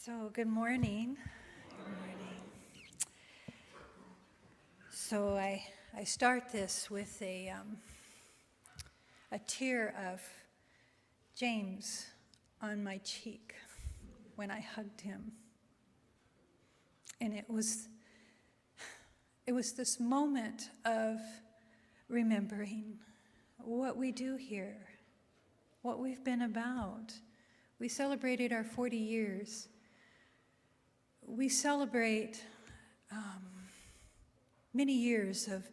So, good morning. Good morning. So, I start this with a tear of James on my cheek when I hugged him. And it was this moment of remembering what we do here, what we've been about. We celebrated our 40 years. We celebrate many years of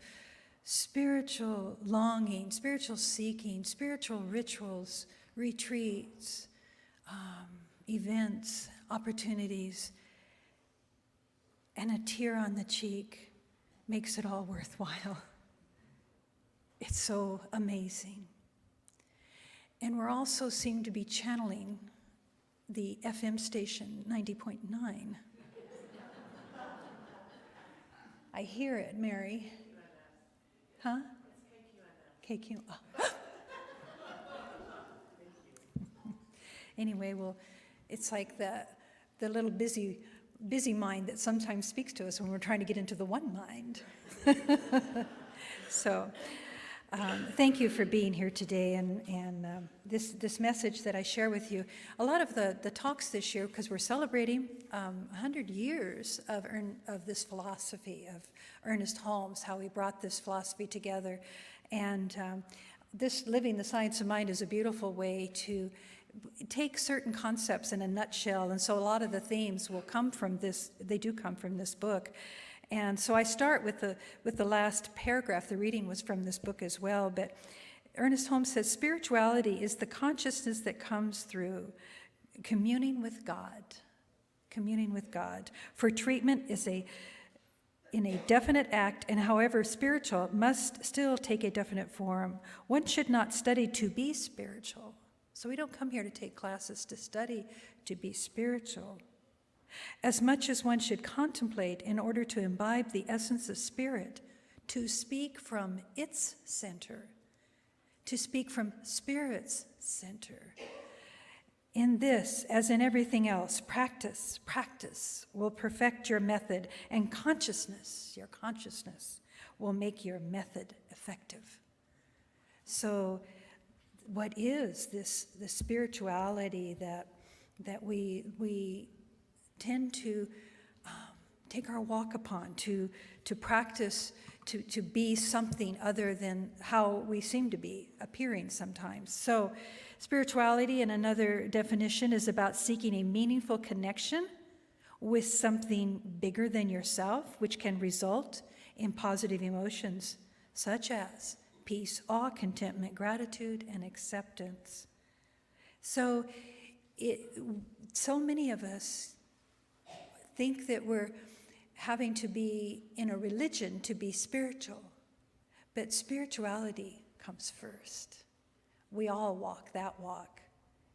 spiritual longing, spiritual seeking, spiritual rituals, retreats, events, opportunities, and a tear on the cheek makes it all worthwhile. It's so amazing. And we're also seem to be channeling the FM station 90.9. I hear it, Mary. Huh? KQ. Oh. Anyway, well, it's like the little busy mind that sometimes speaks to us when we're trying to get into the one mind. So, thank you for being here today, and this message that I share with you. A lot of the talks this year, because we're celebrating 100 years of this philosophy of Ernest Holmes, how he brought this philosophy together, and this living the science of mind is a beautiful way to take certain concepts in a nutshell, and so a lot of the themes will come from this. They do come from this book. And so I start with the last paragraph. The reading was from this book as well. But Ernest Holmes says, spirituality is the consciousness that comes through communing with God. Communing with God. For treatment is in a definite act, and however spiritual, must still take a definite form. One should not study to be spiritual. So we don't come here to take classes to study to be spiritual. As much as one should contemplate in order to imbibe the essence of spirit, to speak from its center, to speak from spirit's center. In this, as in everything else, practice will perfect your method, and your consciousness will make your method effective. So what is this spirituality that we tend to take our walk upon, to practice, to be something other than how we seem to be appearing sometimes. So spirituality, in another definition, is about seeking a meaningful connection with something bigger than yourself, which can result in positive emotions such as peace, awe, contentment, gratitude, and acceptance. So many of us think that we're having to be in a religion to be spiritual, but spirituality comes first. We all walk that walk.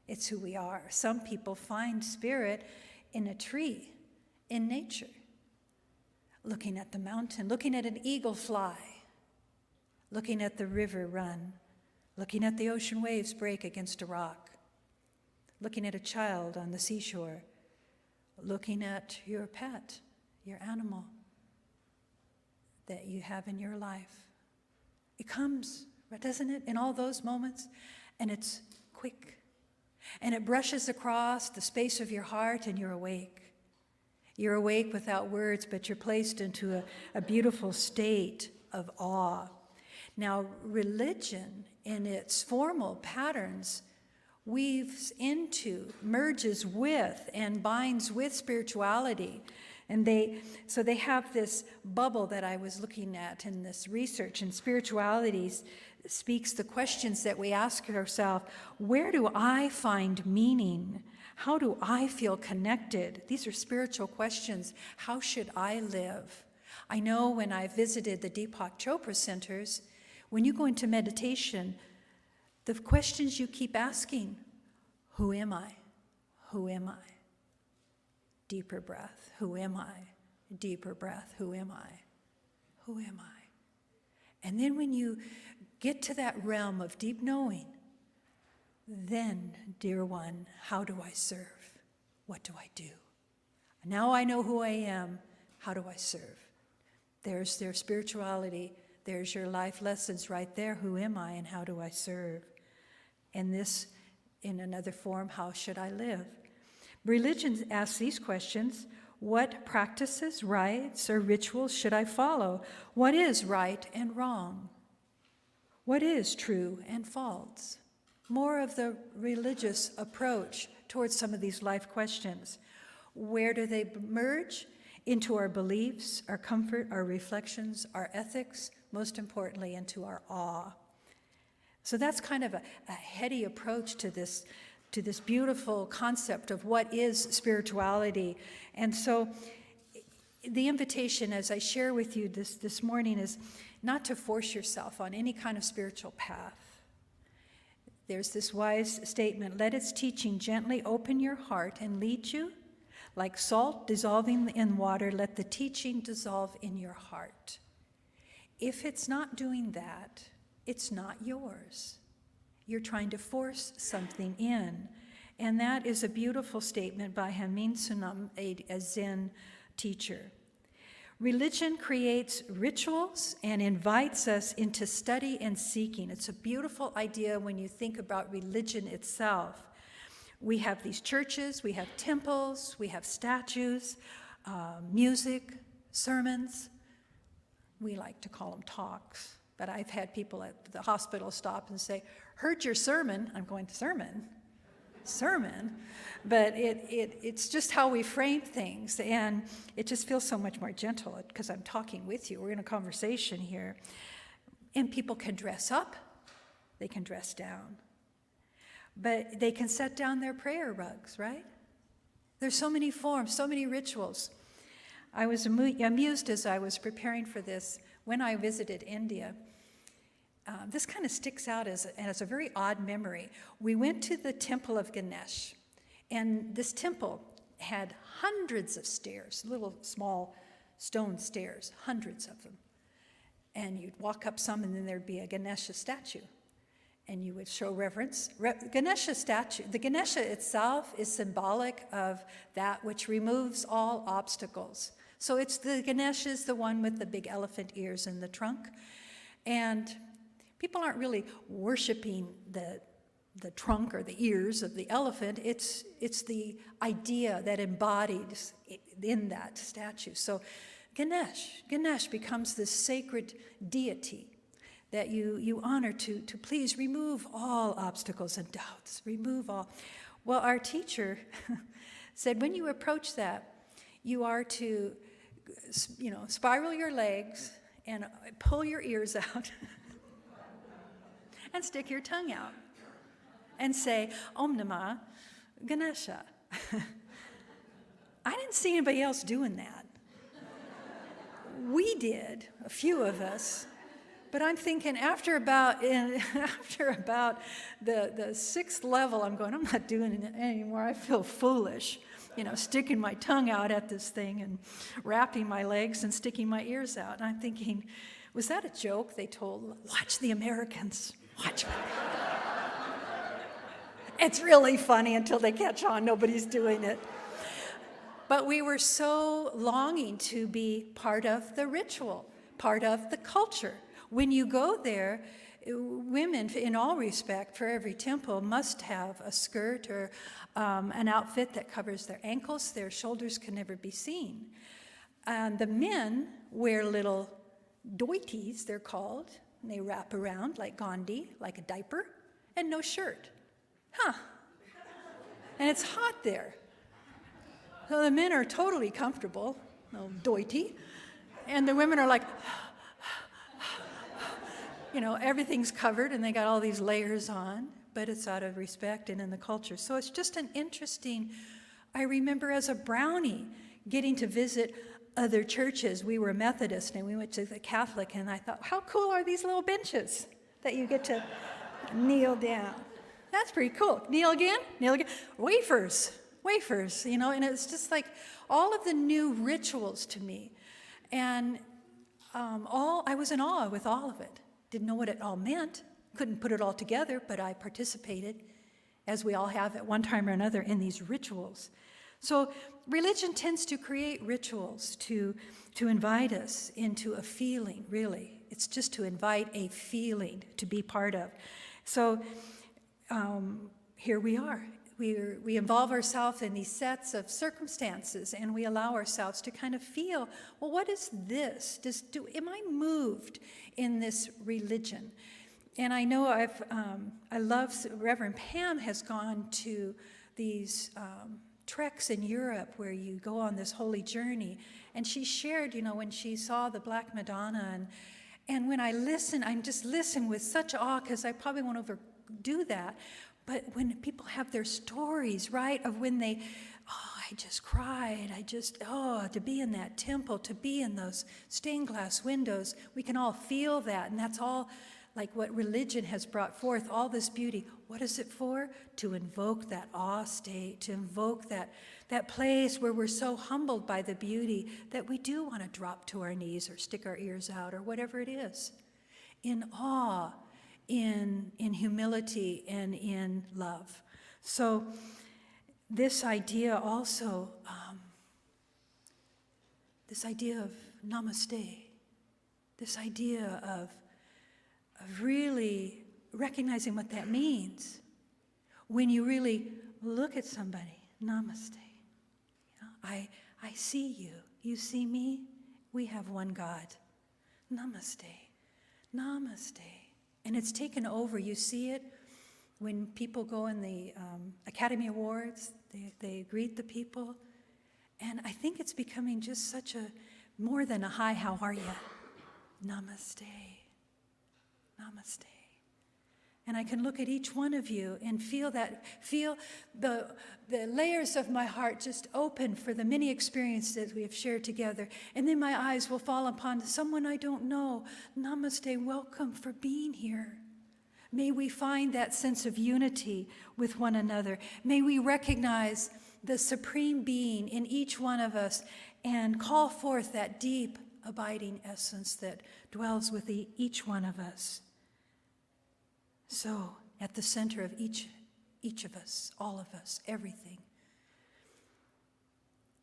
It's who we are. Some people find spirit in a tree, in nature, looking at the mountain, looking at an eagle fly, looking at the river run, looking at the ocean waves break against a rock, looking at a child on the seashore, looking at your pet, your animal that you have in your life. It comes, doesn't it, in all those moments? And it's quick. And it brushes across the space of your heart, and you're awake. You're awake without words, but you're placed into a beautiful state of awe. Now, religion, in its formal patterns, weaves into, merges with, and binds with spirituality. And they have this bubble that I was looking at in this research, and spirituality speaks the questions that we ask ourselves: where do I find meaning? How do I feel connected? These are spiritual questions. How should I live? I know when I visited the Deepak Chopra centers, when you go into meditation, the questions you keep asking: who am I? Who am I? Deeper breath. Who am I? Deeper breath. Who am I? Who am I? And then when you get to that realm of deep knowing, then, dear one, how do I serve? What do I do? Now I know who I am. How do I serve? There's their spirituality. There's your life lessons right there. Who am I and how do I serve? And this, in another form, how should I live? Religion asks these questions. What practices, rites, or rituals should I follow? What is right and wrong? What is true and false? More of the religious approach towards some of these life questions. Where do they merge? Into our beliefs, our comfort, our reflections, our ethics, most importantly, into our awe. So that's kind of a heady approach to this beautiful concept of what is spirituality. And so the invitation, as I share with you this morning, is not to force yourself on any kind of spiritual path. There's this wise statement, let its teaching gently open your heart and lead you. Like salt dissolving in water, let the teaching dissolve in your heart. If it's not doing that, it's not yours. You're trying to force something in. And that is a beautiful statement by Hamin Sunam, a Zen teacher. Religion creates rituals and invites us into study and seeking. It's a beautiful idea when you think about religion itself. We have these churches, we have temples, we have statues, music, sermons. We like to call them talks, but I've had people at the hospital stop and say, heard your sermon. I'm going, sermon? But it's just how we frame things, and it just feels so much more gentle because I'm talking with you. We're in a conversation here. And people can dress up, they can dress down. But they can set down their prayer rugs, right? There's so many forms, so many rituals. I was amused as I was preparing for this when I visited India. This kind of sticks out as a very odd memory. We went to the temple of Ganesh, and this temple had hundreds of stairs, little small stone stairs, hundreds of them. And you'd walk up some, and then there'd be a Ganesha statue. And you would show reverence. Ganesha statue, the Ganesha itself is symbolic of that which removes all obstacles. So it's the Ganesha is the one with the big elephant ears and the trunk. And people aren't really worshiping the trunk or the ears of the elephant. It's the idea that embodies in that statue. So Ganesh becomes this sacred deity that you honor to please remove all obstacles and doubts, remove all. Well, our teacher said when you approach that, you are to, spiral your legs and pull your ears out and stick your tongue out and say, Om Namah Ganesha. I didn't see anybody else doing that. We did, a few of us. But I'm thinking after about the sixth level, I'm going, I'm not doing it anymore. I feel foolish, sticking my tongue out at this thing and wrapping my legs and sticking my ears out. And I'm thinking, was that a joke they told? Watch the Americans. Watch them. It's really funny until they catch on. Nobody's doing it. But we were so longing to be part of the ritual, part of the culture. When you go there, women, in all respect, for every temple, must have a skirt or an outfit that covers their ankles. Their shoulders can never be seen. And the men wear little doities, they're called, and they wrap around like Gandhi, like a diaper, and no shirt. And it's hot there. So the men are totally comfortable, no doity, and the women are like, everything's covered and they got all these layers on, but it's out of respect and in the culture. So it's just an interesting, I remember as a brownie getting to visit other churches. We were Methodist and we went to the Catholic, and I thought, how cool are these little benches that you get to kneel down? That's pretty cool. Kneel again. Wafers, and it's just like all of the new rituals to me. And I was in awe with all of it. Didn't know what it all meant, couldn't put it all together, but I participated, as we all have at one time or another, in these rituals. So religion tends to create rituals to invite us into a feeling, really. It's just to invite a feeling to be part of. So here we are. We involve ourselves in these sets of circumstances, and we allow ourselves to kind of feel, well, what is this? Am I moved in this religion? And I know I love, Reverend Pam has gone to these treks in Europe where you go on this holy journey. And she shared, when she saw the Black Madonna, and when I just listen with such awe, because I probably won't overdo that. But when people have their stories, right, of when I just cried, to be in that temple, to be in those stained glass windows, we can all feel that, and that's all like what religion has brought forth, all this beauty. What is it for? To invoke that awe state, to invoke that place where we're so humbled by the beauty that we do want to drop to our knees or stick our ears out or whatever it is, in awe, in humility, and in love. So this idea also, this idea of namaste, this idea of really recognizing what that means when you really look at somebody, namaste. I see you, you see me, we have one God. Namaste, namaste. And it's taken over. You see it when people go in the Academy Awards, they greet the people. And I think it's becoming just more than a hi, how are you? Namaste, namaste. And I can look at each one of you and feel the layers of my heart just open for the many experiences we have shared together. And then my eyes will fall upon someone I don't know. Namaste, welcome for being here. May we find that sense of unity with one another. May we recognize the supreme being in each one of us and call forth that deep, abiding essence that dwells within each one of us. So, at the center of each of us, all of us, everything,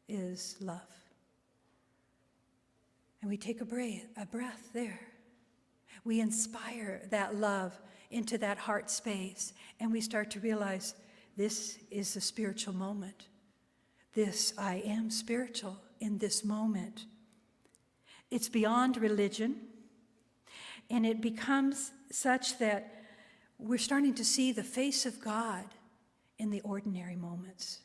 is love. And we take a breath there. We inspire that love into that heart space, and we start to realize this is a spiritual moment. I am spiritual in this moment. It's beyond religion, and it becomes such that we're starting to see the face of God in the ordinary moments.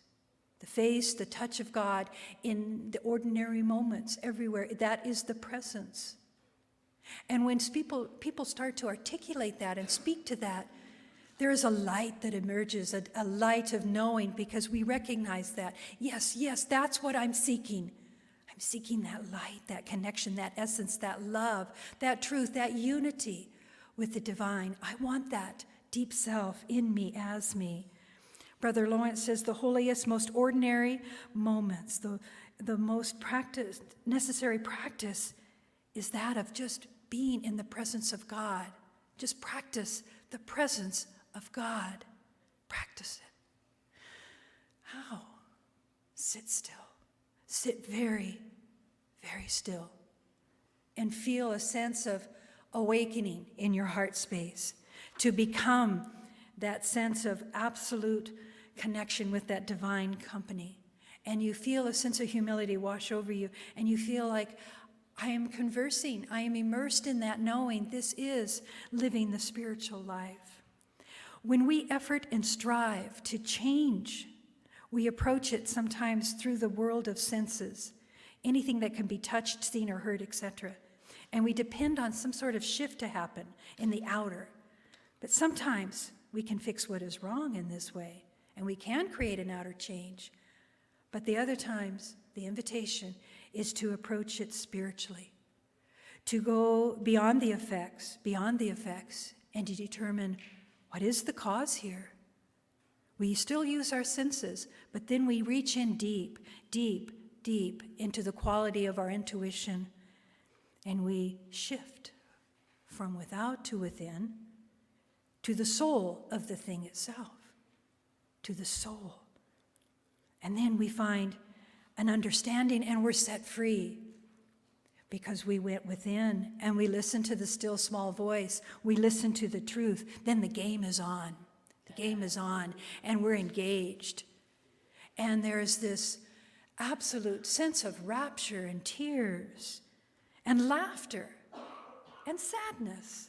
The touch of God in the ordinary moments everywhere. That is the presence. And when people start to articulate that and speak to that, there is a light that emerges, a light of knowing, because we recognize that. Yes, that's what I'm seeking. I'm seeking that light, that connection, that essence, that love, that truth, that unity with the divine. I want that deep self in me, as me. Brother Lawrence says the holiest, most ordinary moments, the most necessary practice is that of just being in the presence of God. Just practice the presence of God. Practice it. How? Sit still. Sit very, very still. And feel a sense of awakening in your heart space to become that sense of absolute connection with that divine company. And you feel a sense of humility wash over you, and you feel like, I am conversing, I am immersed in that knowing this is living the spiritual life. When we effort and strive to change, we approach it sometimes through the world of senses, anything that can be touched, seen, or heard, etc. And we depend on some sort of shift to happen in the outer. But sometimes we can fix what is wrong in this way, and we can create an outer change. But the other times, the invitation is to approach it spiritually, to go beyond the effects, and to determine what is the cause here. We still use our senses, but then we reach in deep, deep, deep into the quality of our intuition, and we shift from without to within, to the soul of the thing itself, to the soul. And then we find an understanding and we're set free because we went within and we listened to the still small voice. We listened to the truth. Then the game is on. The game is on and we're engaged. And there's this absolute sense of rapture and tears and laughter and sadness.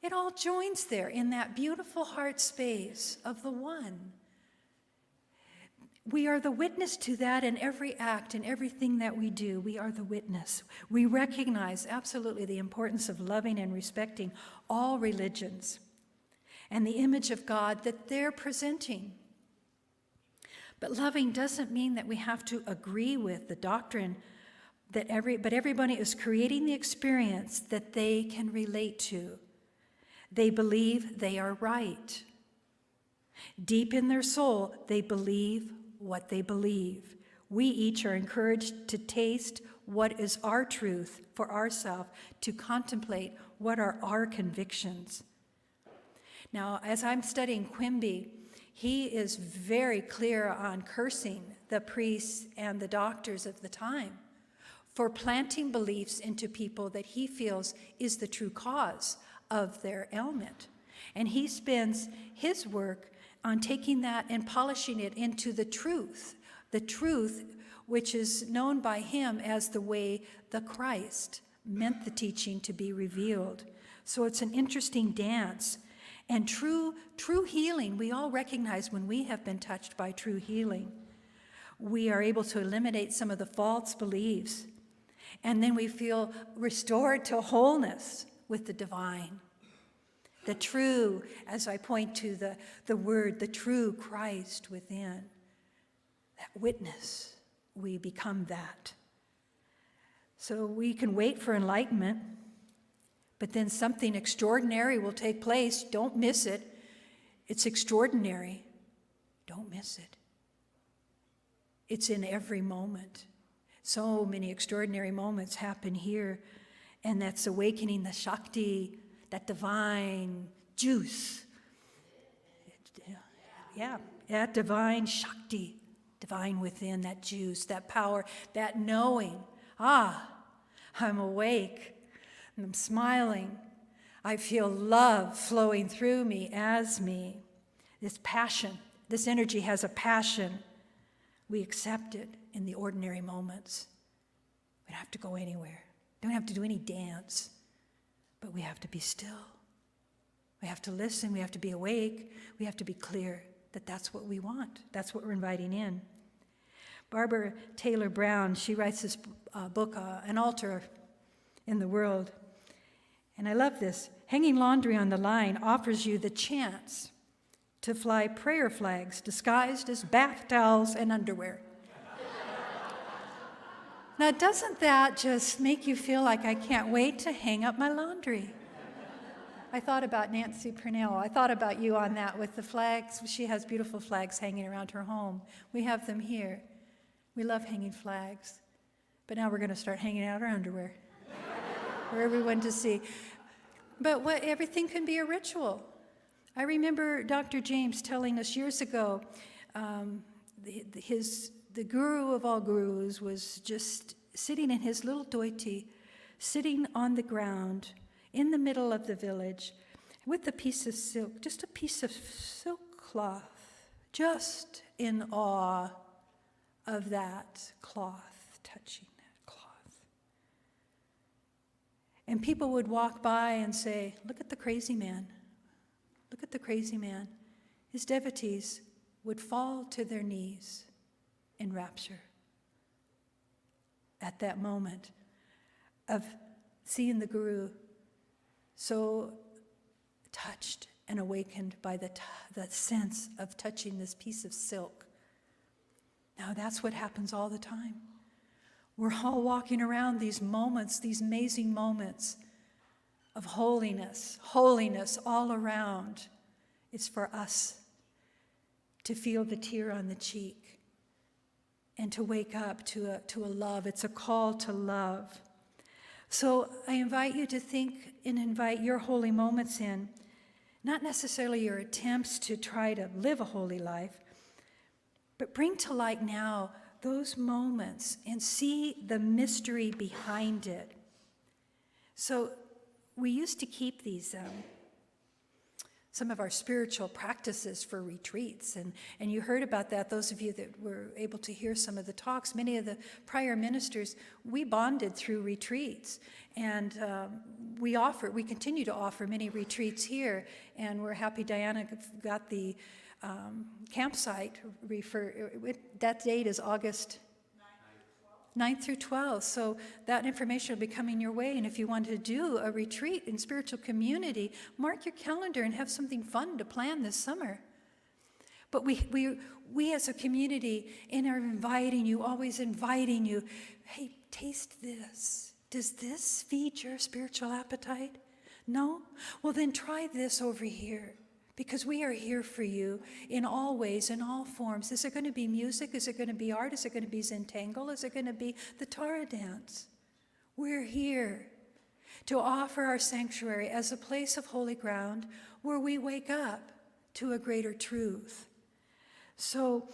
It all joins there in that beautiful heart space of the one. We are the witness to that in every act and everything that we do. We are the witness. We recognize absolutely the importance of loving and respecting all religions and the image of God that they're presenting. But loving doesn't mean that we have to agree with the doctrine but everybody is creating the experience that they can relate to. They believe they are right. Deep in their soul, they believe what they believe. We each are encouraged to taste what is our truth for ourselves, to contemplate what are our convictions. Now, as I'm studying Quimby, he is very clear on cursing the priests and the doctors of the time for planting beliefs into people that he feels is the true cause of their ailment. And he spends his work on taking that and polishing it into the truth which is known by him as the way the Christ meant the teaching to be revealed. So it's an interesting dance. And true healing, we all recognize when we have been touched by true healing, we are able to eliminate some of the false beliefs. And then we feel restored to wholeness with the divine. The true, as I point to the word, the true Christ within. That witness, we become that. So we can wait for enlightenment, but then something extraordinary will take place. Don't miss it. It's extraordinary. Don't miss it. It's in every moment. So many extraordinary moments happen here, and that's awakening the Shakti, that divine juice. Yeah, that divine Shakti, divine within, that juice, that power, that knowing. I'm awake, and I'm smiling. I feel love flowing through me as me. This passion, this energy has a passion. We accept it in the ordinary moments. We don't have to go anywhere. Don't have to do any dance. But we have to be still. We have to listen. We have to be awake. We have to be clear that that's what we want. That's what we're inviting in. Barbara Taylor Brown, she writes this book, An Altar in the World. And I love this. Hanging laundry on the line offers you the chance to fly prayer flags disguised as bath towels and underwear. Now, doesn't that just make you feel like I can't wait to hang up my laundry? I thought about Nancy Purnell. I thought about you on that with the flags. She has beautiful flags hanging around her home. We have them here. We love hanging flags. But now we're going to start hanging out our underwear for everyone to see. But everything can be a ritual. I remember Dr. James telling us years ago, the guru of all gurus was just sitting in his little doiti, sitting on the ground in the middle of the village with a piece of silk, just a piece of silk cloth, just in awe of that cloth, touching that cloth. And people would walk by and say, "Look at the crazy man. Look at the crazy man." His devotees would fall to their knees in rapture at that moment of seeing the guru so touched and awakened by the sense of touching this piece of silk. Now that's what happens all the time. We're all walking around these moments, these amazing moments of holiness all around. It's for us to feel the tear on the cheek and to wake up to a love. It's a call to love. So I invite you to think and invite your holy moments in, not necessarily your attempts to try to live a holy life, But bring to light now those moments and see the mystery behind it. So we used to keep these, some of our spiritual practices for retreats, and you heard about that, those of you that were able to hear some of the talks. Many of the prior ministers, we bonded through retreats, and we continue to offer many retreats here, and we're happy Diana got the campsite that date is August 9th through 12th. So that information will be coming your way. And if you want to do a retreat in spiritual community, mark your calendar and have something fun to plan this summer. But we as a community are inviting you, always inviting you, hey, taste this. Does this feed your spiritual appetite? No? Well, then try this over here. Because we are here for you in all ways, in all forms. Is it going to be music? Is it going to be art? Is it going to be Zentangle? Is it going to be the Tara dance? We're here to offer our sanctuary as a place of holy ground where we wake up to a greater truth. So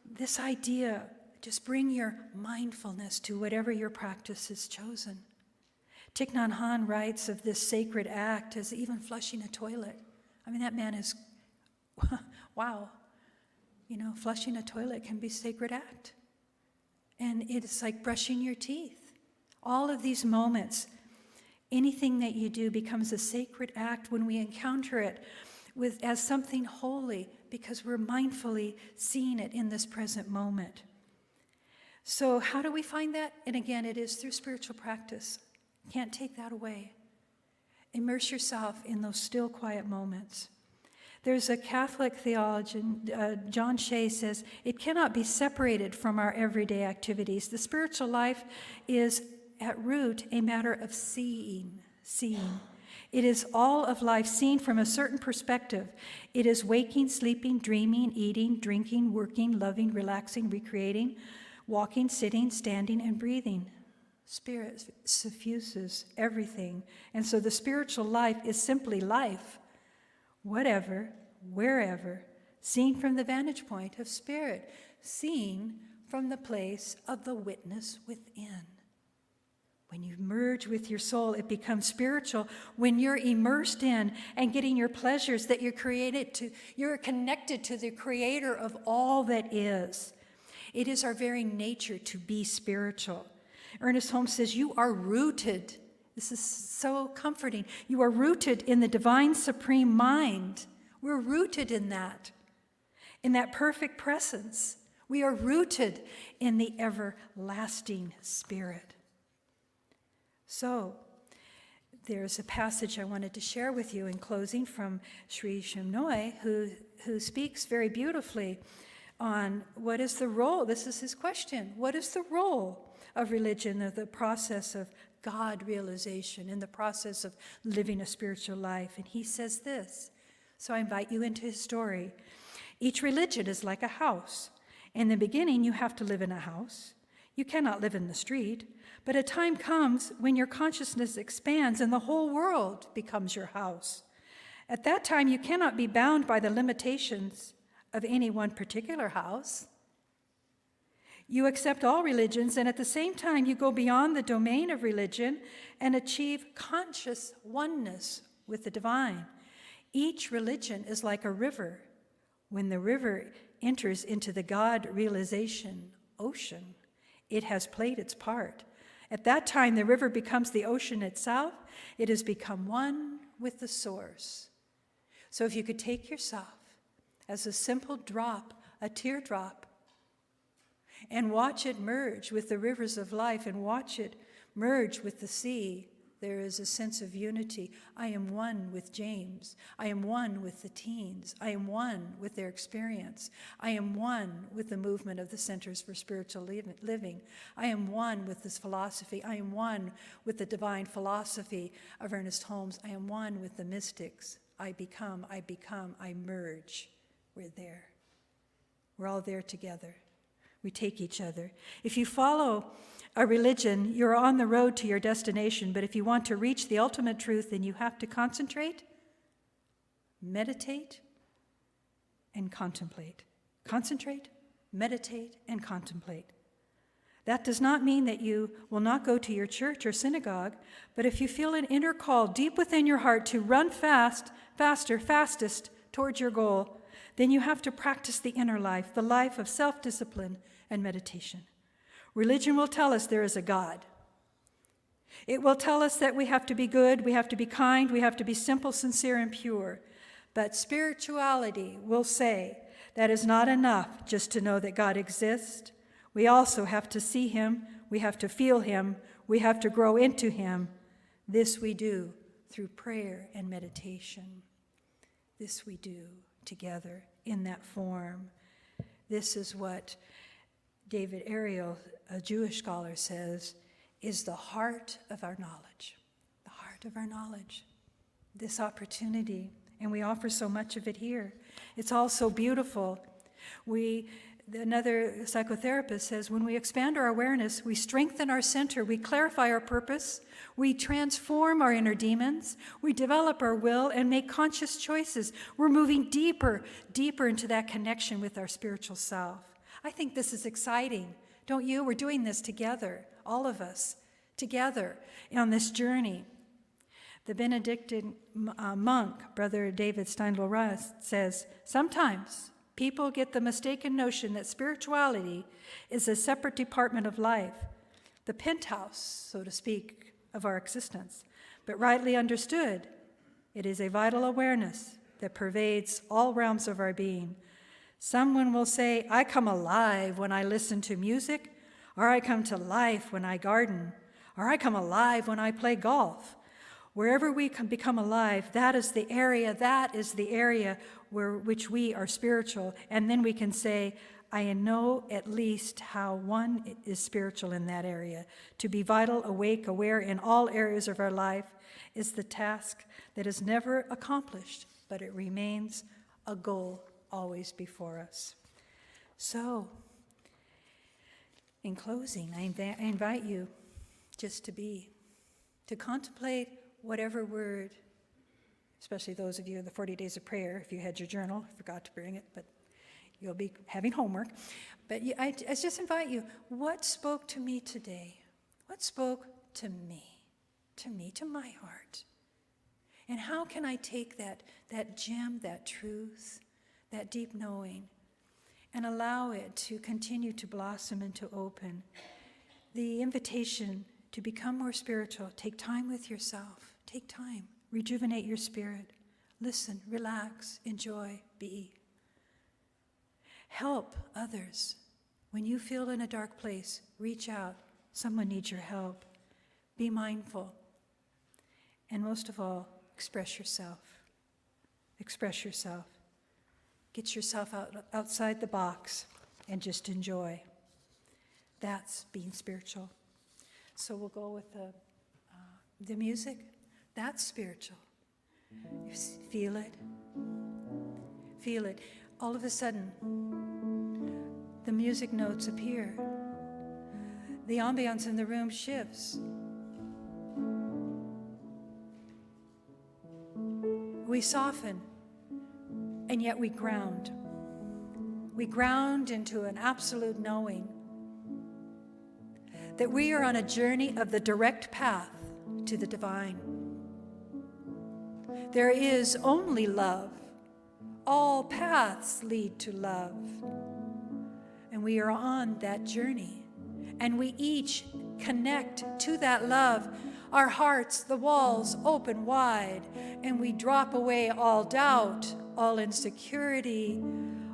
this idea, just bring your mindfulness to whatever your practice is chosen. Thich Nhat Hanh writes of this sacred act as even flushing a toilet. I mean, that man is, wow. You know, flushing a toilet can be a sacred act. And it's like brushing your teeth. All of these moments, anything that you do becomes a sacred act when we encounter it as something holy because we're mindfully seeing it in this present moment. So how do we find that? And again, it is through spiritual practice. Can't take that away. Immerse yourself in those still, quiet moments. There's a Catholic theologian, John Shea, says, it cannot be separated from our everyday activities. The spiritual life is, at root, a matter of seeing. It is all of life seen from a certain perspective. It is waking, sleeping, dreaming, eating, drinking, working, loving, relaxing, recreating, walking, sitting, standing, and breathing. Spirit suffuses everything. And so the spiritual life is simply life, whatever, wherever, seen from the vantage point of spirit, seen from the place of the witness within. When you merge with your soul, it becomes spiritual. When you're immersed in and getting your pleasures that you're connected to the creator of all that is. It is our very nature to be spiritual. Ernest Holmes says, you are rooted. This is so comforting. You are rooted in the divine supreme mind. We're rooted in that perfect presence. We are rooted in the everlasting Spirit. So, there's a passage I wanted to share with you in closing from Sri Chinmoy, who speaks very beautifully on what is the role, this is his question, what is the role of religion, of the process of God realization, in the process of living a spiritual life? And he says this, so I invite you into his story. Each religion is like a house. In the beginning, you have to live in a house. You cannot live in the street, but a time comes when your consciousness expands and the whole world becomes your house. At that time, you cannot be bound by the limitations of any one particular house. You accept all religions, and at the same time, you go beyond the domain of religion and achieve conscious oneness with the divine. Each religion is like a river. When the river enters into the God realization ocean, it has played its part. At that time, the river becomes the ocean itself. It has become one with the source. So if you could take yourself as a simple drop, a teardrop, and watch it merge with the rivers of life and watch it merge with the sea, there is a sense of unity. I am one with James. I am one with the teens. I am one with their experience. I am one with the movement of the Centers for Spiritual Living. I am one with this philosophy. I am one with the divine philosophy of Ernest Holmes. I am one with the mystics. I become, I merge. We're there. We're all there together. We take each other. If you follow a religion, you're on the road to your destination, but if you want to reach the ultimate truth, then you have to concentrate, meditate, and contemplate. Concentrate, meditate, and contemplate. That does not mean that you will not go to your church or synagogue, but if you feel an inner call deep within your heart to run fastest towards your goal, then you have to practice the inner life, the life of self-discipline and meditation. Religion will tell us there is a God. It will tell us that we have to be good, we have to be kind, we have to be simple, sincere, and pure. But spirituality will say that is not enough just to know that God exists. We also have to see him, we have to feel him, we have to grow into him. This we do through prayer and meditation. This we do together in that form. This is what David Ariel, a Jewish scholar, says is the heart of our knowledge. The heart of our knowledge. This opportunity, and we offer so much of it here. It's all so beautiful. Another psychotherapist says, when we expand our awareness, we strengthen our center, we clarify our purpose, we transform our inner demons, we develop our will and make conscious choices. We're moving deeper into that connection with our spiritual self. I think this is exciting, don't you? We're doing this together, all of us, together on this journey. The Benedictine monk, Brother David Steindl-Rast, says, sometimes people get the mistaken notion that spirituality is a separate department of life, the penthouse, so to speak, of our existence. But rightly understood, it is a vital awareness that pervades all realms of our being. Someone will say, I come alive when I listen to music, or I come to life when I garden, or I come alive when I play golf. Wherever we can become alive, that is the area which we are spiritual. And then we can say, I know at least how one is spiritual in that area. To be vital, awake, aware in all areas of our life is the task that is never accomplished, but it remains a goal always before us. So, in closing, I invite you just to contemplate whatever word, especially those of you in the 40 days of prayer, if you had your journal, I forgot to bring it, but you'll be having homework. But I just invite you, what spoke to me today? What spoke to me, to my heart? And how can I take that gem, that truth, that deep knowing, and allow it to continue to blossom and to open? The invitation to become more spiritual, take time with yourself. Take time, rejuvenate your spirit, listen, relax, enjoy, be. Help others. When you feel in a dark place, reach out. Someone needs your help. Be mindful. And most of all, express yourself. Express yourself. Get yourself outside the box and just enjoy. That's being spiritual. So we'll go with the music. That's spiritual. You feel it. Feel it. All of a sudden, the music notes appear. The ambiance in the room shifts. We soften, and yet we ground. We ground into an absolute knowing that we are on a journey of the direct path to the divine. There is only love. All paths lead to love. And we are on that journey. And we each connect to that love. Our hearts, the walls, open wide. And we drop away all doubt, all insecurity,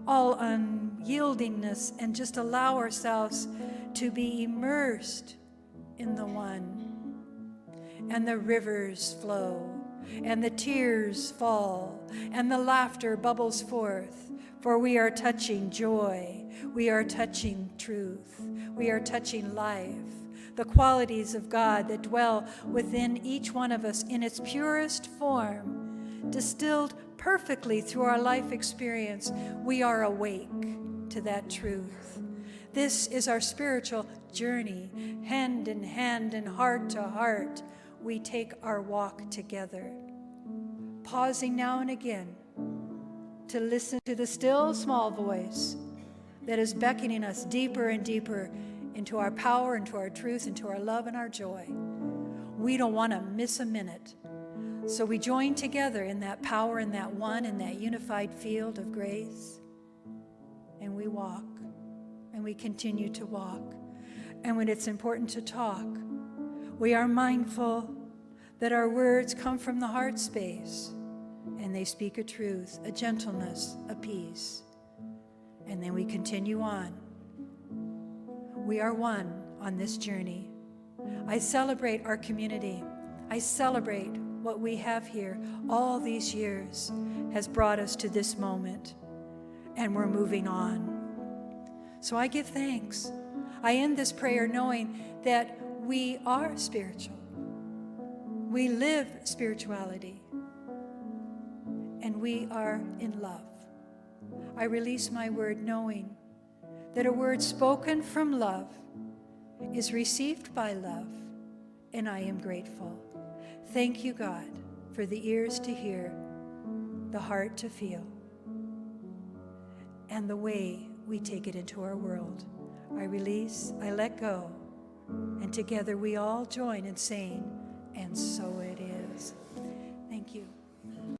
all unyieldingness, and just allow ourselves to be immersed in the one. And the rivers flow, and the tears fall, and the laughter bubbles forth, for we are touching joy, we are touching truth, we are touching life, the qualities of God that dwell within each one of us in its purest form, distilled perfectly through our life experience. We are awake to that truth. This is our spiritual journey, hand in hand and heart to heart. We take our walk together, pausing now and again to listen to the still small voice that is beckoning us deeper and deeper into our power, into our truth, into our love and our joy. We don't want to miss a minute. So we join together in that power, in that one, in that unified field of grace. And we walk, and we continue to walk. And when it's important to talk, we are mindful that our words come from the heart space, and they speak a truth, a gentleness, a peace. And then we continue on. We are one on this journey. I celebrate our community. I celebrate what we have here all these years has brought us to this moment, and we're moving on. So I give thanks. I end this prayer knowing that we are spiritual. We live spirituality, and we are in love. I release my word knowing that a word spoken from love is received by love, and I am grateful. Thank you, God, for the ears to hear, the heart to feel, and the way we take it into our world. I release, I let go, and together we all join in saying, and so it is. Thank you.